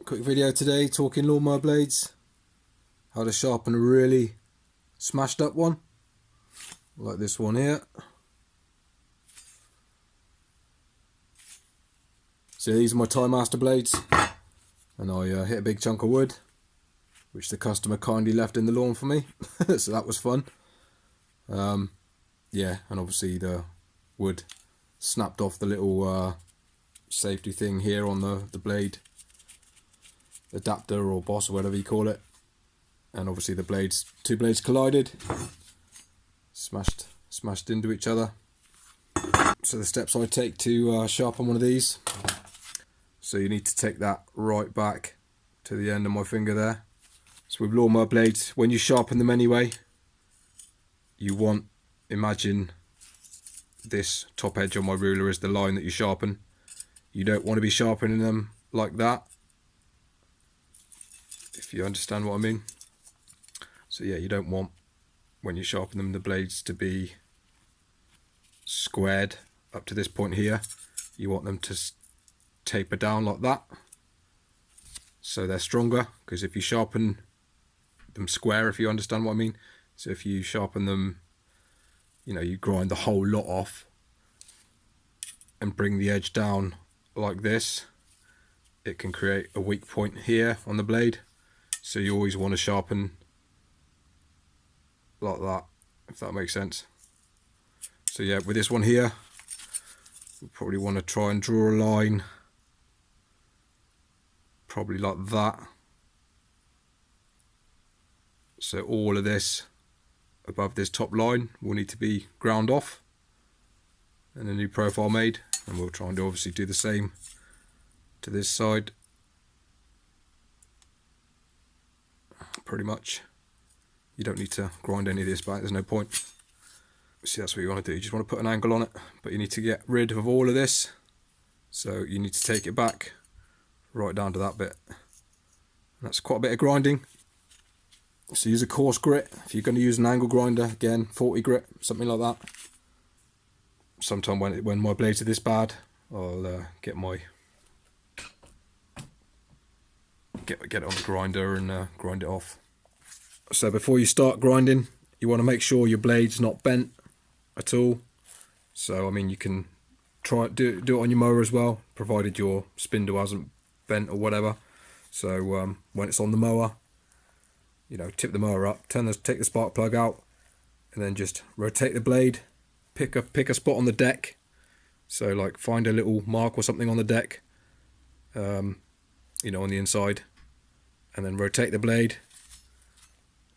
Quick video today talking lawnmower blades, how to sharpen a really smashed up one like this one here. So these are my Tie Master blades, and I hit a big chunk of wood which the customer kindly left in the lawn for me. So that was fun. Yeah, and obviously the wood snapped off the little safety thing here on the blade adapter or boss or whatever you call it, and obviously the two blades collided, smashed into each other. So the steps I take to sharpen one of these, so you need to take that right back to the end of my finger there. So with lawnmower blades, when you sharpen them anyway, you want, imagine this top edge on my ruler is the line that you sharpen. You don't want to be sharpening them like that, if you understand what I mean. So yeah, you don't want, when you sharpen them, the blades to be squared up to this point here. You want them to taper down like that, so they're stronger. Because if you sharpen them square, if you understand what I mean, so if you sharpen them, you know, you grind the whole lot off and bring the edge down like this, it can create a weak point here on the blade. So you always want to sharpen like that, if that makes sense. So yeah, with this one here, we probably want to try and draw a line probably like that. So all of this above this top line will need to be ground off and a new profile made, and we'll try and obviously do the same to this side. Pretty much, you don't need to grind any of this back, there's no point. See, that's what you want to do, you just want to put an angle on it, but you need to get rid of all of this, so you need to take it back right down to that bit. That's quite a bit of grinding, so use a coarse grit. If you're going to use an angle grinder, again 40 grit, something like that. Sometime when my blades are this bad, I'll get it on the grinder and grind it off. So before you start grinding, you want to make sure your blade's not bent at all. So I mean, you can try do it on your mower as well, provided your spindle hasn't bent or whatever. So when it's on the mower, you know, tip the mower up, take the spark plug out, and then just rotate the blade. Pick a spot on the deck. So like find a little mark or something on the deck, you know, on the inside, and then rotate the blade.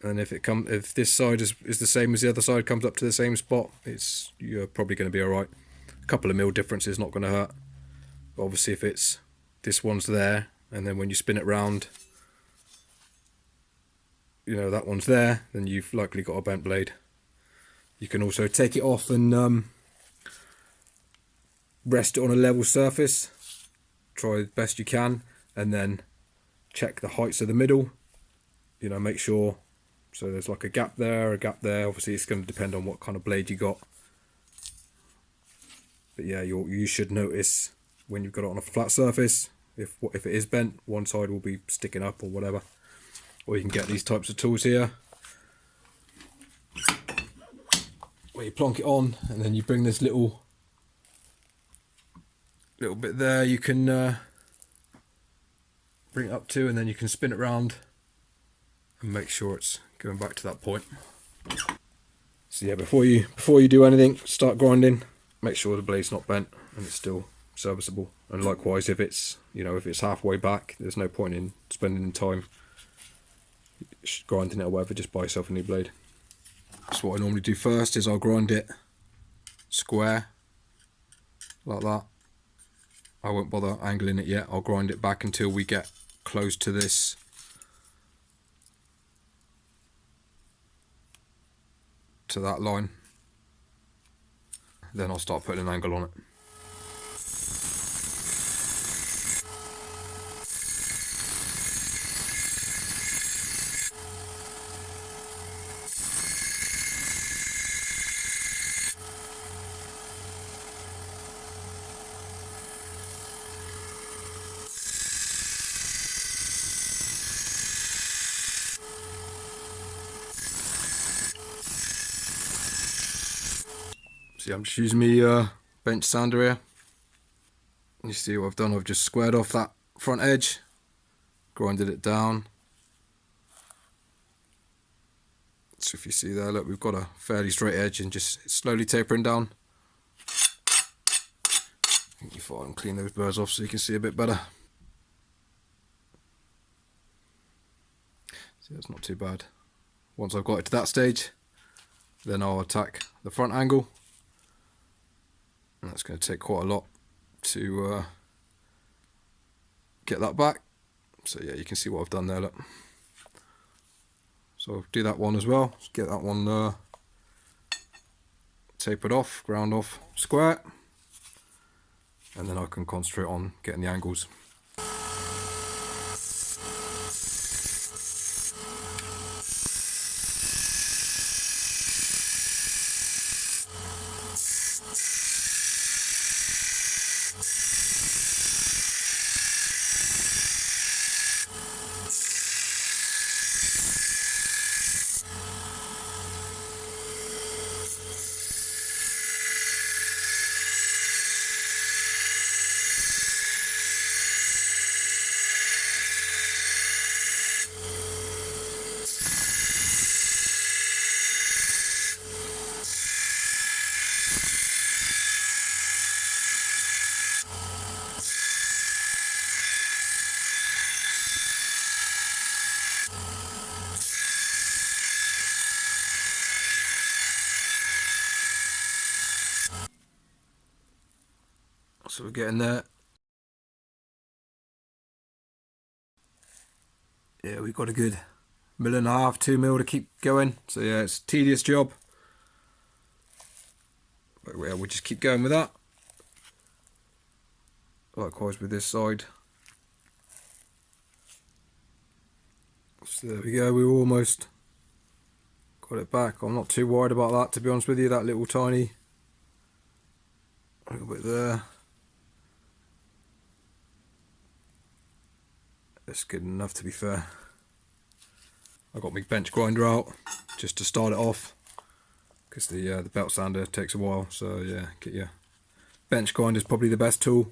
And if this side is the same as the other side, comes up to the same spot, you're probably going to be alright. A couple of mil difference is not going to hurt. But obviously if it's this one's there, and then when you spin it round, you know, that one's there, then you've likely got a bent blade. You can also take it off and rest it on a level surface, try the best you can, and then check the heights of the middle. You know, make sure, so there's like a gap there. Obviously it's going to depend on what kind of blade you got, but yeah, you should notice when you've got it on a flat surface, if it is bent, one side will be sticking up or whatever. Or you can get these types of tools here where you plonk it on, and then you bring this little bit there, you can bring it up to, and then you can spin it round and make sure it's going back to that point. So yeah, before you do anything, start grinding, make sure the blade's not bent and it's still serviceable. And likewise, if it's halfway back, there's no point in spending time grinding it or whatever, just buy yourself a new blade. So what I normally do first is I'll grind it square like that. I won't bother angling it yet. I'll grind it back until we get close to this to that line. Then I'll start putting an angle on it. See, I'm just using my bench sander here. You see what I've done? I've just squared off that front edge, grinded it down. So if you see there, look, we've got a fairly straight edge and just slowly tapering down. You thought and clean those burrs off so you can see a bit better. See, that's not too bad. Once I've got it to that stage, then I'll attack the front angle. And that's going to take quite a lot to get that back. So yeah, you can see what I've done there, look. So I'll do that one as well. Just get that one tapered off, ground off, square. And then I can concentrate on getting the angles. So we're getting there. Yeah, we've got a good 1.5 mil, 2 mil to keep going. So yeah, it's a tedious job. But yeah, we'll just keep going with that. Likewise with this side. So there we go, we almost got it back. I'm not too worried about that, to be honest with you. That little tiny, a little bit there. That's good enough, to be fair. I got my bench grinder out just to start it off, because the belt sander takes a while. So yeah, get your bench grinder is probably the best tool,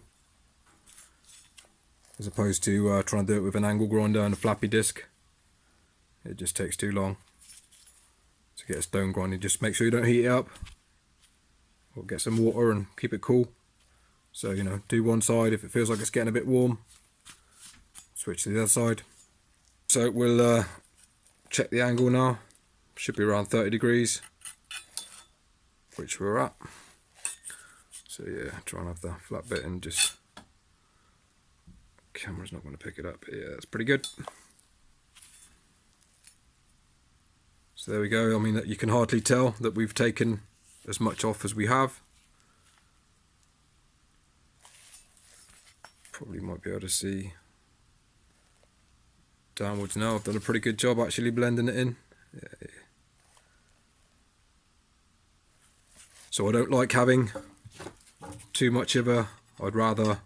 as opposed to trying to do it with an angle grinder and a flappy disc. It just takes too long to get a stone grinding. Just make sure you don't heat it up, or get some water and keep it cool. So, you know, do one side. If it feels like it's getting a bit warm, switch to the other side. So we'll check the angle now. Should be around 30 degrees, which we're at. So yeah, try and have the flat bit, and just, camera's not going to pick it up, but yeah, that's pretty good. So there we go. I mean, that you can hardly tell that we've taken as much off as we have. Probably might be able to see downwards now. I've done a pretty good job actually blending it in. Yeah. So I don't like having too much of a, I'd rather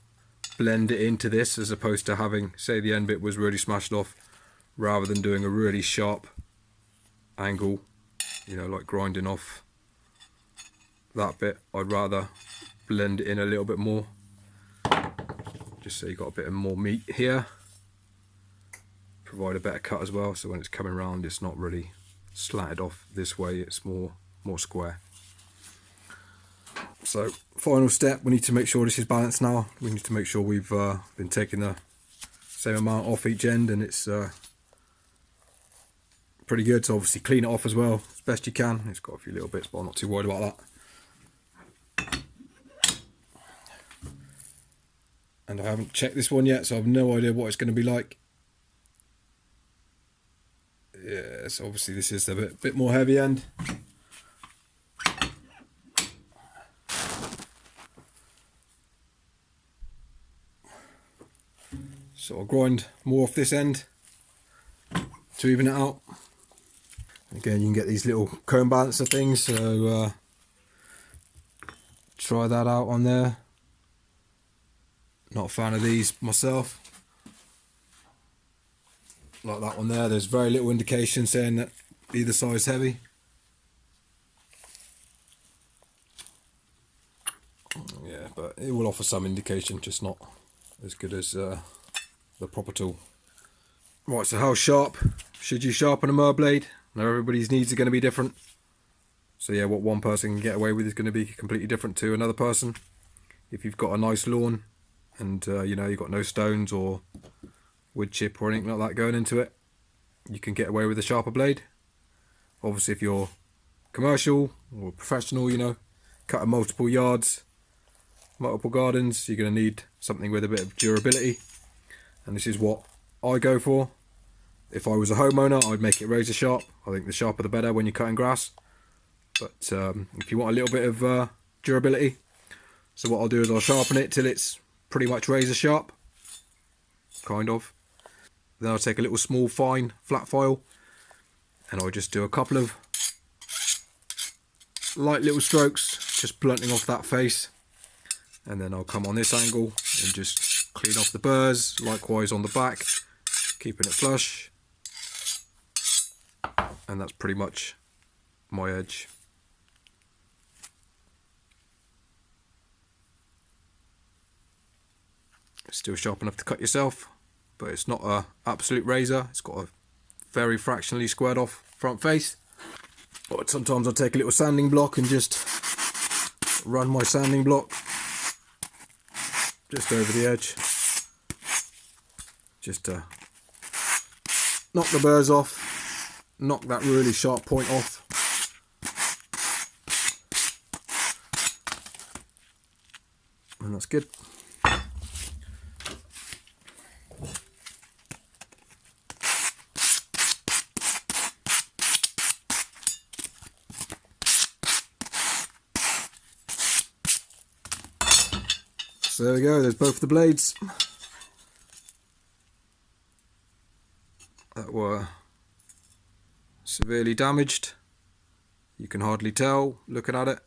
blend it into this, as opposed to having, say the end bit was really smashed off, rather than doing a really sharp angle, you know, like grinding off that bit. I'd rather blend it in a little bit more, just so you got a bit of more meat here, provide a better cut as well, so when it's coming around it's not really slatted off this way, it's more square. So final step, we need to make sure this is balanced now. We need to make sure we've been taking the same amount off each end, and it's pretty good. So obviously clean it off as well as best you can. It's got a few little bits, but I'm not too worried about that. And I haven't checked this one yet, so I have no idea what it's going to be like. Yeah, so obviously this is a bit more heavy end. So I'll grind more off this end to even it out. Again, you can get these little comb balancer things, so try that out on there. Not a fan of these myself. Like that one there, there's very little indication saying that either side's heavy. it will offer some indication, just not as good as the proper tool. Right, so how sharp should you sharpen a mower blade? Now everybody's needs are going to be different. So yeah, what one person can get away with is going to be completely different to another person. If you've got a nice lawn and you know, you've got no stones or wood chip or anything like that going into it, you can get away with a sharper blade. Obviously if you're commercial or professional, you know, cutting multiple yards, multiple gardens, you're going to need something with a bit of durability, and this is what I go for. If I was a homeowner, I'd make it razor sharp. I think the sharper the better when you're cutting grass, but if you want a little bit of durability, so what I'll do is I'll sharpen it till it's pretty much razor sharp, kind of. Then I'll take a little small fine flat file and I'll just do a couple of light little strokes, just blunting off that face, and then I'll come on this angle and just clean off the burrs, likewise on the back, keeping it flush, and that's pretty much my edge. It's still sharp enough to cut yourself, but it's not a absolute razor. It's got a very fractionally squared off front face. But sometimes I'll take a little sanding block and just run my sanding block just over the edge, just to knock the burrs off, knock that really sharp point off. And that's good. So there we go, there's both the blades that were severely damaged. You can hardly tell looking at it.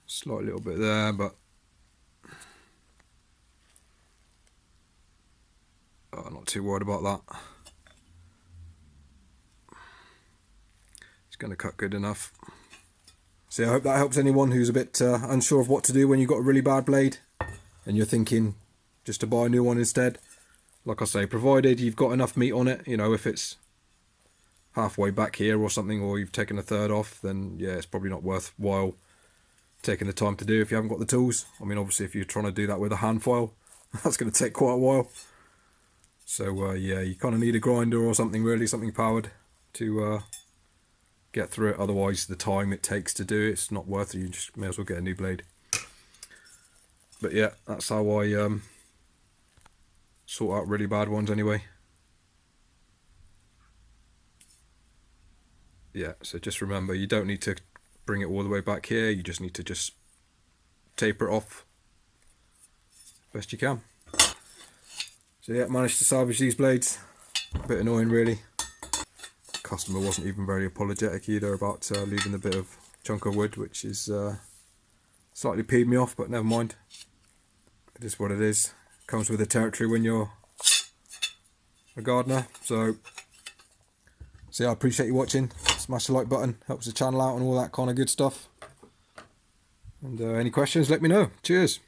Slight little bit there, but I'm not too worried about that. It's going to cut good enough. So I hope that helps anyone who's a bit unsure of what to do when you've got a really bad blade and you're thinking just to buy a new one instead. Like I say, provided you've got enough meat on it, you know, if it's halfway back here or something, or you've taken a third off, then yeah, it's probably not worthwhile taking the time to do if you haven't got the tools. I mean, obviously if you're trying to do that with a hand file, that's going to take quite a while. So yeah, you kind of need a grinder or something, really, something powered to get through it. Otherwise the time it takes to do it's not worth it. You just may as well get a new blade. But yeah, that's how I sort out really bad ones anyway. Yeah, so just remember, you don't need to bring it all the way back here, you just need to just taper it off best you can. So yeah, managed to salvage these blades. A bit annoying really. Customer wasn't even very apologetic either about leaving a bit of chunk of wood, which is slightly peed me off, but never mind. It is what it is. Comes with the territory when you're a gardener. So yeah, I appreciate you watching. Smash the like button, helps the channel out and all that kind of good stuff. And any questions, let me know. Cheers.